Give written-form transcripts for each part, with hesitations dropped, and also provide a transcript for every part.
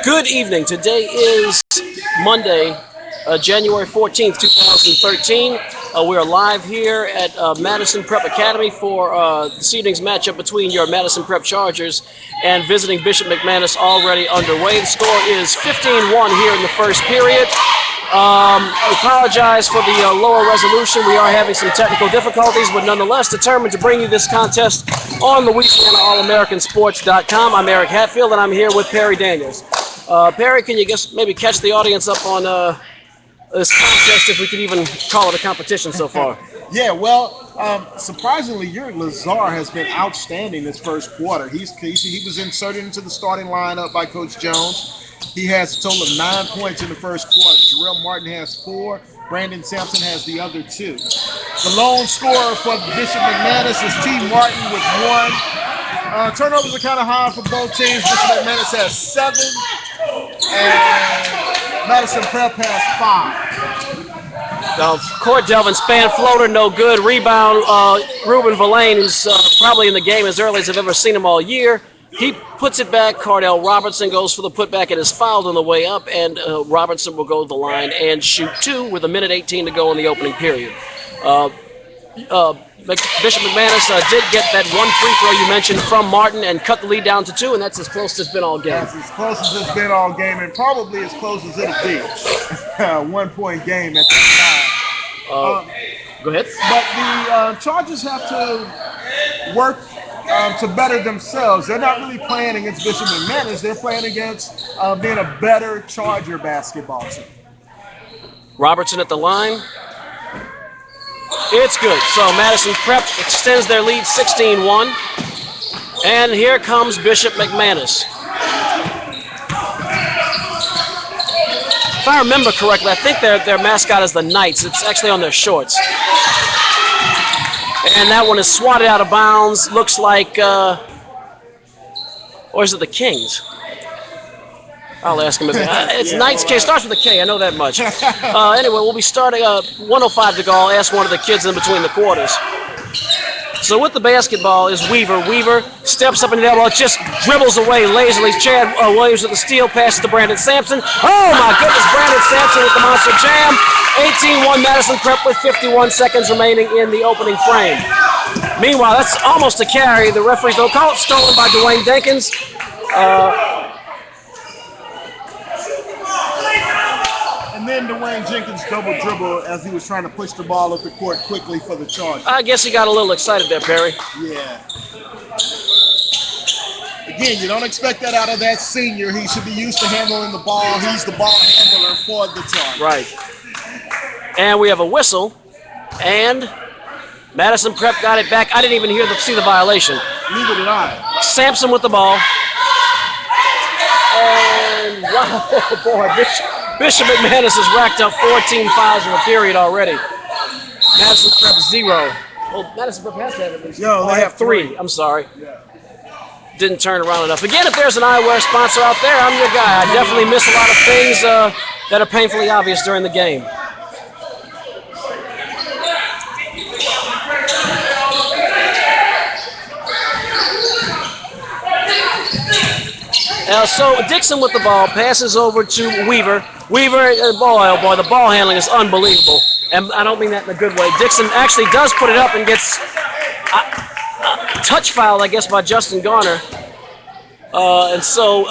Good evening. Today is Monday, January 14th, 2013. We are live here at Madison Prep Academy for this evening's matchup between your Madison Prep Chargers and visiting Bishop McManus already underway. The score is 15-1 here in the first period. We apologize for the lower resolution. We are having some technical difficulties, but nonetheless determined to bring you this contest on LouisianaAllAmericanSports.com. I'm Eric Hatfield, and I'm here with Perry Daniels. Perry, can you just maybe catch the audience up on this contest, if we could even call it a competition so far? Yeah, well, surprisingly, your Lazar has been outstanding this first quarter. He was inserted into the starting lineup by Coach Jones. He has a total of 9 points in the first quarter. Jarrell Martin has 4. Brandon Sampson has the other 2. The lone scorer for Bishop McManus is T. Martin with 1. Turnovers are kind of high for both teams. Bishop McManus has 7, and Madison Prep has 5. Court Delvin span floater, no good. Rebound, Ruben Verlaine, who's probably in the game as early as I've ever seen him all year. He puts it back. Cardell Robertson goes for the putback and is fouled on the way up, and Robertson will go to the line and shoot 2 with 1:18 to go in the opening period. Bishop McManus did get that one free throw you mentioned from Martin and cut the lead down to 2, and that's as close as it's been all game. That's as close as it's been all game, and probably as close as it'll be. 1-point game at this time. Go ahead. But the Chargers have to work to better themselves. They're not really playing against Bishop McManus. They're playing against being a better Charger basketball team. Robertson at the line. It's good. So Madison Prep extends their lead 16-1. And here comes Bishop McManus. If I remember correctly, I think their mascot is the Knights. It's actually on their shorts. And that one is swatted out of bounds. Looks like, or is it the Kings? I'll ask him. It's Knights K. Starts with a K. I know that much. Anyway, we'll be starting 1:05 to go. I'll ask one of the kids in between the quarters. So with the basketball is Weaver. Weaver steps up in the elbow, just dribbles away lazily. Chad Williams with the steal, passes to Brandon Sampson. Oh my goodness, Brandon Sampson with the monster jam. 18-1 Madison Prep with 51 seconds remaining in the opening frame. Meanwhile, that's almost a carry. The referees don't call it. Stolen by Dwayne Jenkins. And then Dwayne Jenkins double dribble as he was trying to push the ball up the court quickly for the Chargers. I guess he got a little excited there, Perry. Yeah. Again, you don't expect that out of that senior. He should be used to handling the ball. He's the ball handler for the Chargers. Right. And we have a whistle, and Madison Prep got it back. I didn't even see the violation. Neither did I. Sampson with the ball. And wow, boy, Bishop McManus has racked up 14 fouls in the period already. Madison Prep 0. Well, Madison Prep has to have at least. They have 3. I'm sorry. Didn't turn around enough. Again, if there's an eyewear sponsor out there, I'm your guy. I definitely miss a lot of things that are painfully obvious during the game. So Dixon with the ball passes over to Weaver. Weaver, boy, oh boy, the ball handling is unbelievable. And I don't mean that in a good way. Dixon actually does put it up and gets touch fouled, I guess, by Justin Garner. And so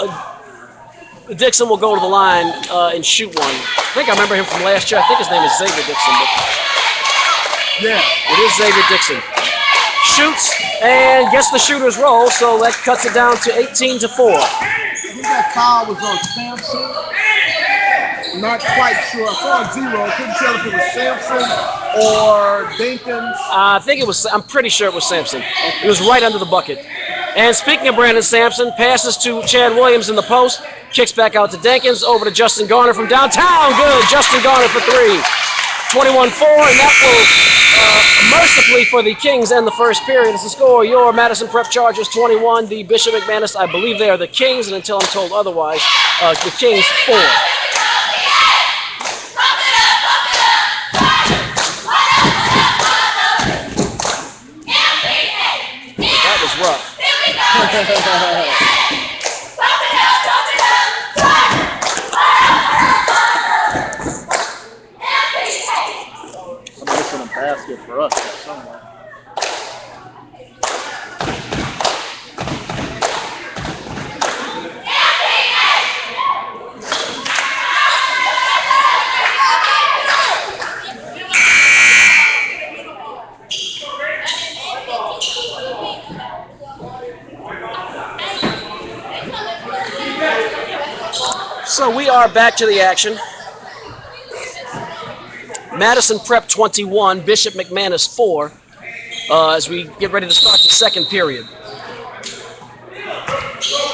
Dixon will go to the line and shoot one. I think I remember him from last year. I think his name is Xavier Dixon. But yeah, it is Xavier Dixon. Shoots and gets the shooter's roll, so that cuts it down to 18-4. I think that foul was on Sampson. Not quite sure. I saw a 0. I couldn't tell if it was Sampson or Jenkins. I'm pretty sure it was Sampson. It was right under the bucket. And speaking of Brandon Sampson, passes to Chad Williams in the post, kicks back out to Jenkins, over to Justin Garner from downtown. Good, Justin Garner for 3. 21-4, and that will mercifully for the Kings end the first period. As the score, your Madison Prep Chargers 21, the Bishop McManus, I believe they are the Kings, and until I'm told otherwise, the Kings 4. That was rough. So we are back to the action. Madison Prep 21, Bishop McManus 4, as we get ready to start the second period.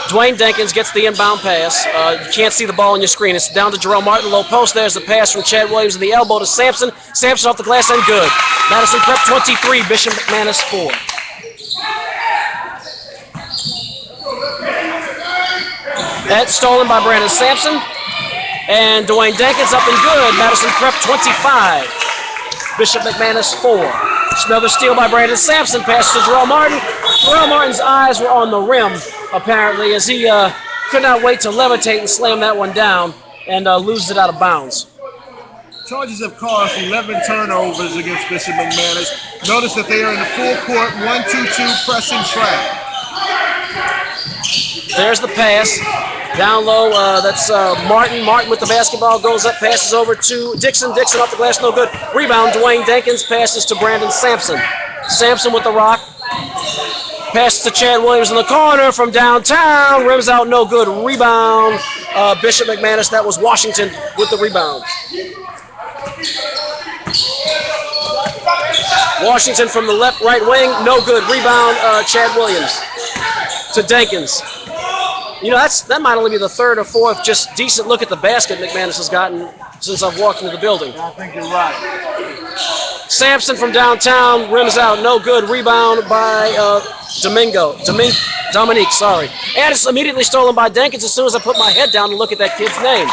Dwayne Denkins gets the inbound pass. You can't see the ball on your screen. It's down to Jerome Martin, low post. There's the pass from Chad Williams in the elbow to Sampson. Sampson off the glass and good. Madison Prep 23, Bishop McManus 4. That's stolen by Brandon Sampson. And Dwayne Denkins up and good. Madison Prep 25, Bishop McManus 4. Another steal by Brandon Sampson. Pass to Jerome Martin. Jerome Martin's eyes were on the rim, apparently, as he could not wait to levitate and slam that one down and lose it out of bounds. Chargers have caused 11 turnovers against Bishop McManus. Notice that they are in the full court 1-2-2 pressing trap. There's the pass. Down low, that's Martin. Martin with the basketball goes up, passes over to Dixon. Dixon off the glass, no good. Rebound, Dwayne Denkins passes to Brandon Sampson. Sampson with the rock. Passes to Chad Williams in the corner from downtown. Rims out, no good. Rebound, Bishop McManus. That was Washington with the rebound. Washington from the left, right wing, no good. Rebound, Chad Williams to Denkins. You know, that might only be the third or fourth just decent look at the basket McManus has gotten since I've walked into the building. I think you're right. Sampson from downtown, rims out, no good. Rebound by Dominique, sorry. And it's immediately stolen by Denkins as soon as I put my head down to look at that kid's name.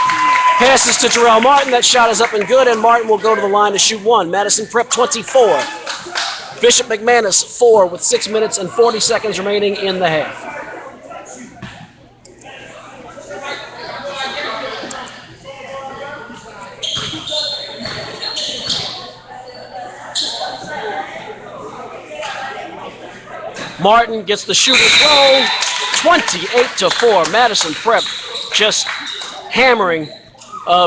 Passes to Jarrell Martin. That shot is up and good, and Martin will go to the line to shoot one. Madison Prep 24. Bishop McManus 4 with 6 minutes and 40 seconds remaining in the half. Martin gets the shooter throw, 28-4. Madison Prep just hammering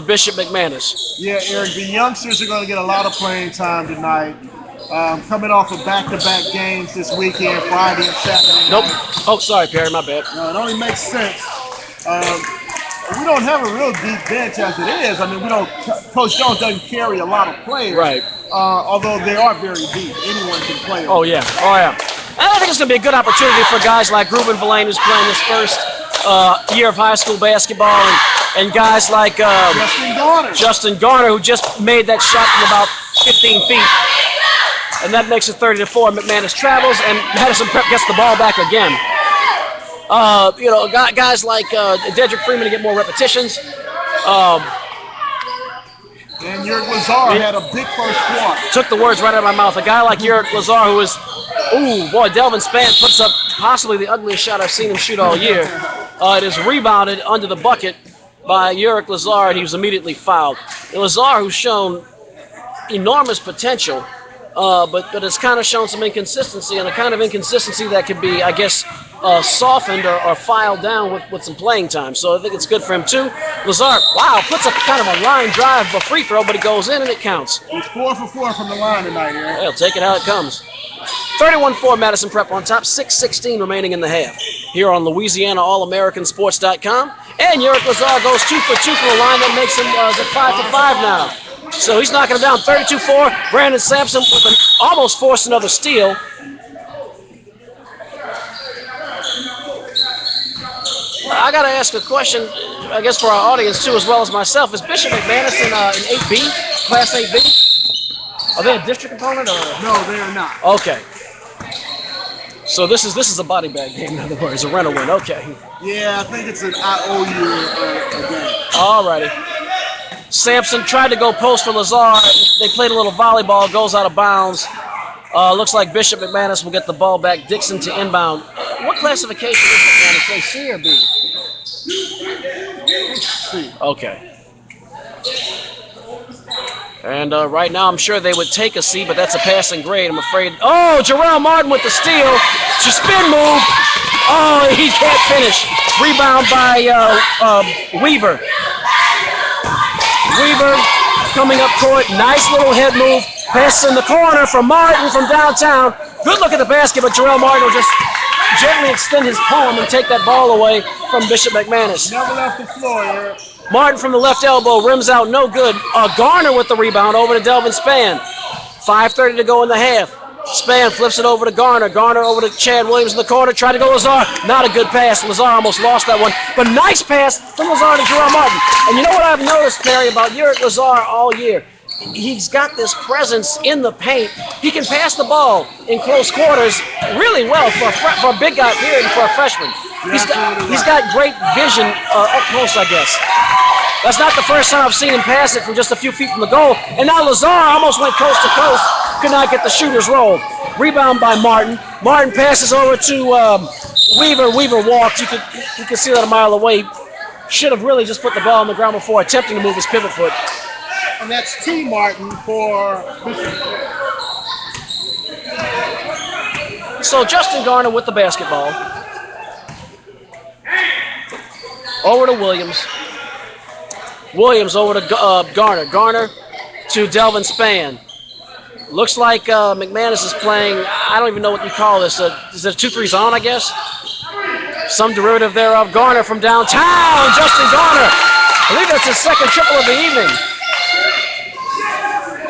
Bishop McManus. Yeah, Eric, the youngsters are going to get a lot of playing time tonight. Coming off of back-to-back games this weekend, Friday and Saturday Nope. night. Oh, sorry, Perry, my bad. No, it only makes sense. We don't have a real deep bench as it is. I mean, Coach Jones doesn't carry a lot of players. Right. Although they are very deep. Anyone can play them. Oh, yeah. And I think it's going to be a good opportunity for guys like Ruben Villain, who's playing his first year of high school basketball, and guys like Justin Garner, who just made that shot from about 15 feet. And that makes it 30-4. McManus travels, and Madison Prep gets the ball back again. Guys like Dedrick Freeman to get more repetitions. And Yurick Lazar had a big first quarter. Took the words right out of my mouth. A guy like Yurick Lazar, who is, Delvin Spann puts up possibly the ugliest shot I've seen him shoot all year. It is rebounded under the bucket by Yurick Lazar, and he was immediately fouled. And Lazar, who's shown enormous potential, but has kind of shown some inconsistency, and a kind of inconsistency that could be, I guess, softened or filed down with some playing time. So I think it's good for him, too. Lazar, puts up kind of a line drive, a free throw, but it goes in and it counts. He's 4 for 4 from the line tonight, Eric. He'll take it how it comes. 31-4 Madison Prep on top, 6:16 remaining in the half. Here on LouisianaAllAmericanSports.com. And Yurick Lazar goes 2 for 2 from the line. That makes him at 5 for 5 now. So he's knocking him down 32-4. Brandon Sampson almost forced another steal. I got to ask a question, I guess, for our audience, too, as well as myself. Is Bishop McManus in 8B, Class 8B? Are they a district opponent? Or? No, they are not. Okay. So this is a body bag game, in other words, a rental win. Okay. Yeah, I think it's an IOU game. All righty. Sampson tried to go post for Lazar. They played a little volleyball, goes out of bounds. Looks like Bishop McManus will get the ball back. Dixon to inbound. What classification is McManus? Say C or B? C. Okay. And right now, I'm sure they would take a C, but that's a passing grade, I'm afraid. Oh, Jarrell Martin with the steal. Spin move. Oh, he can't finish. Rebound by Weaver. Weaver coming up court. Nice little head move. Pass in the corner from Martin from downtown. Good look at the basket, but Jarrell Martin will just gently extend his palm and take that ball away from Bishop McManus. Never left the floor, Eric. Martin from the left elbow, rims out, no good. Garner with the rebound over to Delvin Spann. 5:30 to go in the half. Spann flips it over to Garner. Garner over to Chad Williams in the corner. Tried to go Lazar. Not a good pass. Lazar almost lost that one. But nice pass from Lazar to Jerome Martin. And you know what I've noticed, Perry, about Uric Lazar all year? He's got this presence in the paint. He can pass the ball in close quarters really well for a big guy, period, for a freshman. He's got great vision up close, I guess. That's not the first time I've seen him pass it from just a few feet from the goal. And now Lazar almost went coast to coast. Could not get the shooter's roll. Rebound by Martin. Martin passes over to Weaver. Weaver walked. You could see that a mile away. Should have really just put the ball on the ground before attempting to move his pivot foot. And that's T. Martin for Bishop. So Justin Garner with the basketball. Over to Williams. Williams over to Garner. Garner to Delvin Spann. Looks like McManus is playing, I don't even know what you call this. Is it a 2-3 zone, I guess? Some derivative thereof. Garner from downtown. Justin Garner. I believe that's his second triple of the evening.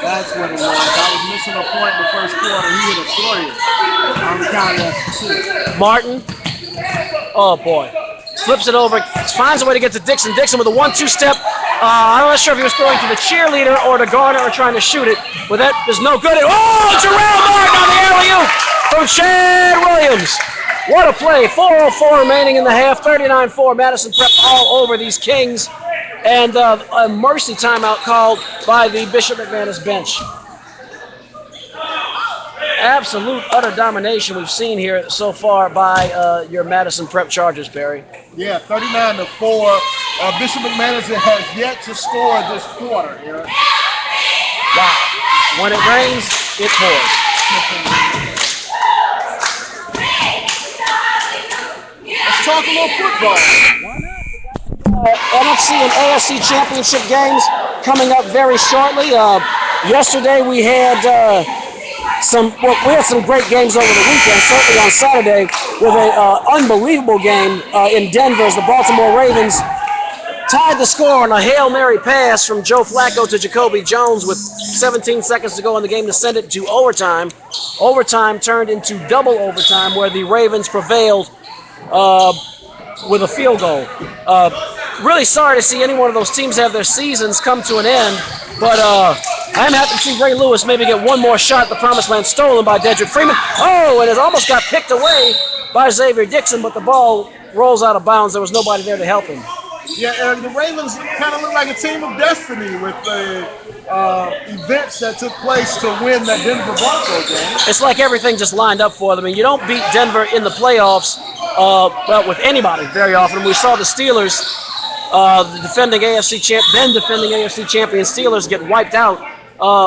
That's what it was. I was missing a point in the first quarter. He hit a three on the count of 2. Martin. Oh, boy. Flips it over. Finds a way to get to Dixon. Dixon with a 1-2 step. I'm not sure if he was throwing to the cheerleader or to Garner or trying to shoot it. But that is no good. Jarrell Martin on the alley-oop from Chad Williams. What a play. 4:04 remaining in the half. 39-4. Madison Prep all over these Kings. And a mercy timeout called by the Bishop McManus bench. Absolute, utter domination we've seen here so far by your Madison Prep Chargers, Barry. Yeah, 39-4. Bishop McManus has yet to score this quarter. Yeah. Wow. When it rains, it pours. Let's talk a little football. NFC and AFC championship games coming up very shortly. Yesterday we had some great games over the weekend. Certainly on Saturday with an unbelievable game in Denver as the Baltimore Ravens tied the score on a Hail Mary pass from Joe Flacco to Jacoby Jones with 17 seconds to go in the game to send it to overtime. Overtime turned into double overtime where the Ravens prevailed with a field goal. Really sorry to see any one of those teams have their seasons come to an end, but I'm happy to see Ray Lewis maybe get one more shot at the promised land stolen by Dedrick Freeman. Oh, and it almost got picked away by Xavier Dixon, but the ball rolls out of bounds. There was nobody there to help him. Yeah, and the Ravens kind of look like a team of destiny with the events that took place to win that Denver Broncos game. It's like everything just lined up for them. I mean, you don't beat Denver in the playoffs with anybody very often. We saw the Steelers, the defending AFC champion Steelers, get wiped out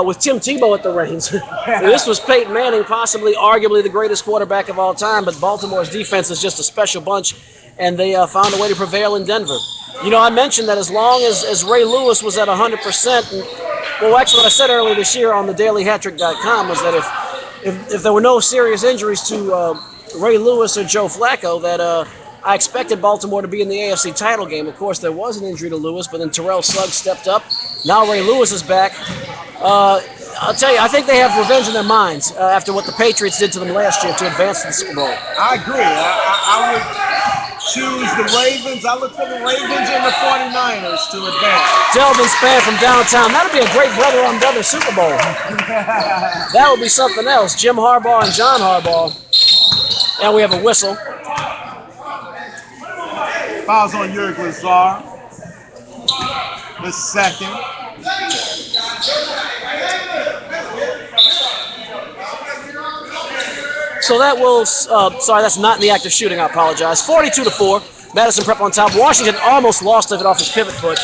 with Tim Tebow at the reins. This was Peyton Manning, possibly, arguably the greatest quarterback of all time, but Baltimore's defense is just a special bunch, and they found a way to prevail in Denver. You know, I mentioned that as long as Ray Lewis was at 100%, well, actually what I said earlier this year on the dailyhattrick.com was that if there were no serious injuries to Ray Lewis or Joe Flacco, that I expected Baltimore to be in the AFC title game. Of course, there was an injury to Lewis, but then Terrell Suggs stepped up. Now Ray Lewis is back. I'll tell you, I think they have revenge in their minds after what the Patriots did to them last year to advance to the Super Bowl. I agree. I would choose the Ravens. I look for the Ravens and the 49ers to advance. Delvin Spann from downtown. That would be a great brother-on-brother Super Bowl. That would be something else. Jim Harbaugh and John Harbaugh. And we have a whistle. Fouls on Uric Lazar. The second. So that will, sorry, that's not in the act of shooting, I apologize. 42-4, Madison Prep on top. Washington almost lost it off his pivot foot.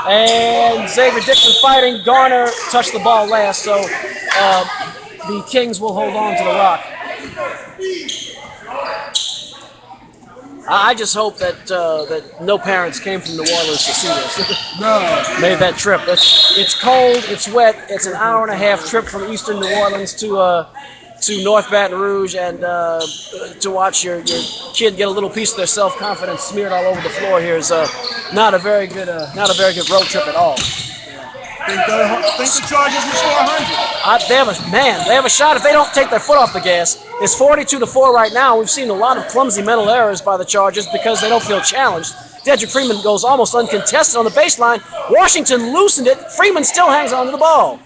And Xavier Dixon fighting. Garner touched the ball last, so the Kings will hold on to the rock. I just hope that no parents came from New Orleans to see this. No. Made that trip. It's cold, it's wet, it's an hour and a half trip from eastern New Orleans to to North Baton Rouge and to watch your kid get a little piece of their self-confidence smeared all over the floor here is not a very good road trip at all. Think the Chargers will score 100. They have a shot if they don't take their foot off the gas. It's 42-4 right now. We've seen a lot of clumsy mental errors by the Chargers because they don't feel challenged. Dedrick Freeman goes almost uncontested on the baseline. Washington loosened it. Freeman still hangs on to the ball.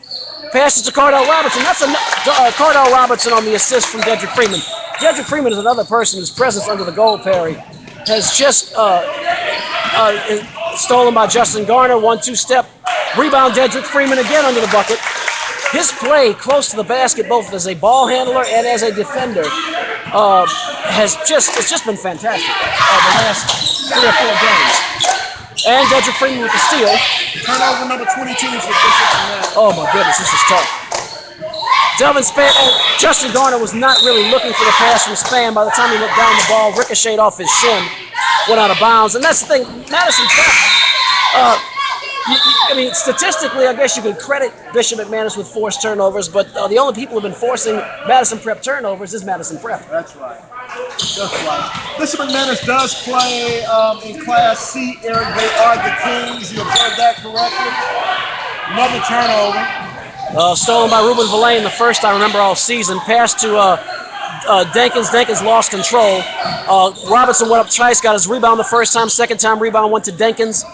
Passes to Cardell Robertson. That's Cardell Robertson on the assist from Dedrick Freeman. Dedrick Freeman is another person whose presence under the goal, Perry, has just stolen by Justin Garner. 1-2 step. Rebound Dedrick Freeman again under the bucket. His play close to the basket, both as a ball handler and as a defender, it's just been fantastic the last 3 or 4 games. And Dedrick Freeman with the steal. Turnover number 22 for Bishop. Oh my goodness, this is tough. Delvin Span, Justin Garner was not really looking for the pass from Span. By the time he looked down, the ball ricocheted off his shin, went out of bounds. And that's the thing, Madison statistically, I guess you could credit Bishop McManus with forced turnovers, but the only people who have been forcing Madison Prep turnovers is Madison Prep. That's right. Bishop McManus does play in Class C, Eric. They are the Kings. You observed that correctly. Another turnover. Stolen by Ruben Villain, the first I remember all season. Pass to Denkins. Denkins lost control. Robinson went up twice, got his rebound the first time. Second time rebound went to Denkins.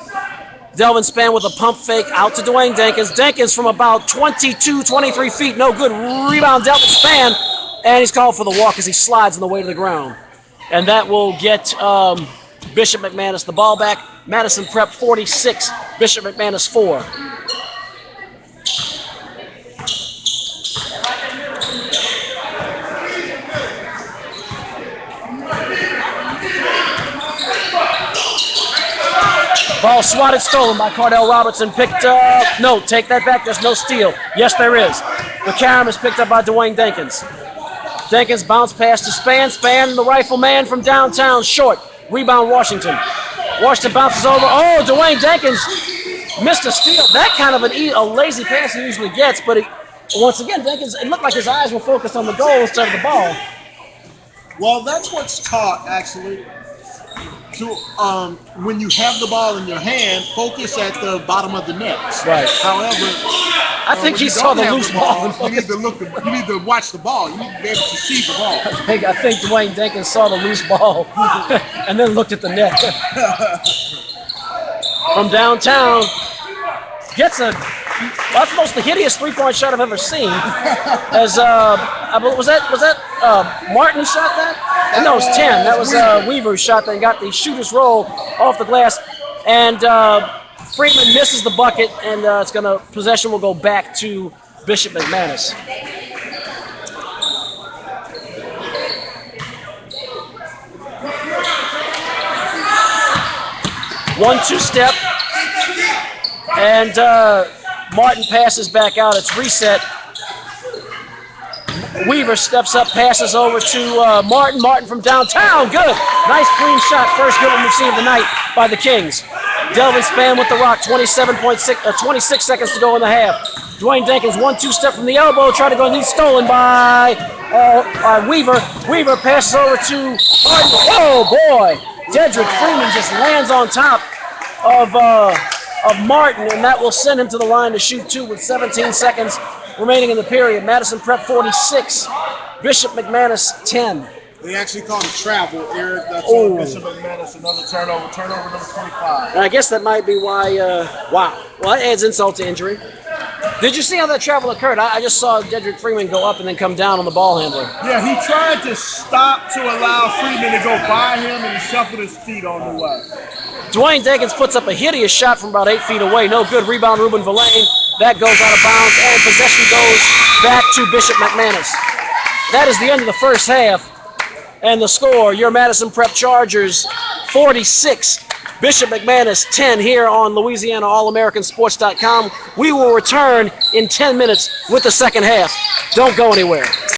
Delvin Span with a pump fake out to Dwayne Denkins. Denkins from about 22, 23 feet. No good. Rebound Delvin Span. And he's called for the walk as he slides on the way to the ground. And that will get Bishop McManus the ball back. Madison Prep 46, Bishop McManus 4. Ball swatted, stolen by Cardell Robertson. Picked up. No, take that back. There's no steal. Yes, there is. The carom is picked up by Dwayne Denkins. Denkins bounce pass to Span. Span, the rifleman from downtown, short. Rebound Washington. Washington bounces over. Oh, Dwayne Denkins missed a steal. That kind of a lazy pass he usually gets, but once again, Denkins, it looked like his eyes were focused on the goal instead of the ball. Well, that's what's taught, actually. To, when you have the ball in your hand, focus at the bottom of the net. Right. However, I think he saw the loose ball. You need to watch the ball. You need to be able to see the ball. I think Dwayne Denkins saw the loose ball and then looked at the net. From downtown, gets that's almost the hideous three-point shot I've ever seen. As was that Martin who shot that? No, it was 10. That was Weaver who shot that and got the shooter's roll off the glass. And Freeman misses the bucket, and possession will go back to Bishop McManus. One-two step, and Martin passes back out. It's reset. Weaver steps up, passes over to Martin. Martin from downtown. Good. Nice clean shot. First good one we've seen of the night by the Kings. Delvin Span with the rock. 26 seconds to go in the half. Dwayne Denkins, 1-2 step from the elbow. Try to go, and he's stolen by Weaver. Weaver passes over to Martin. Oh, boy. Dedrick Freeman just lands on top of Martin, and that will send him to the line to shoot 2 with 17 seconds remaining in the period. Madison Prep 46, Bishop McManus 10. They actually called it travel, Eric. That's on Bishop McManus. Another turnover. Turnover number 25. And I guess that might be why, wow. Well, that adds insult to injury. Did you see how that travel occurred? I just saw Dedrick Freeman go up and then come down on the ball handler. Yeah, he tried to stop to allow Freeman to go by him, and he shuffled his feet on the way. Dwayne Denkins puts up a hideous shot from about 8 feet away. No good. Rebound, Ruben Villain. That goes out of bounds, and possession goes back to Bishop McManus. That is the end of the first half. And the score, your Madison Prep Chargers 46, Bishop McManus 10 here on LouisianaAllAmericanSports.com. We will return in 10 minutes with the second half. Don't go anywhere.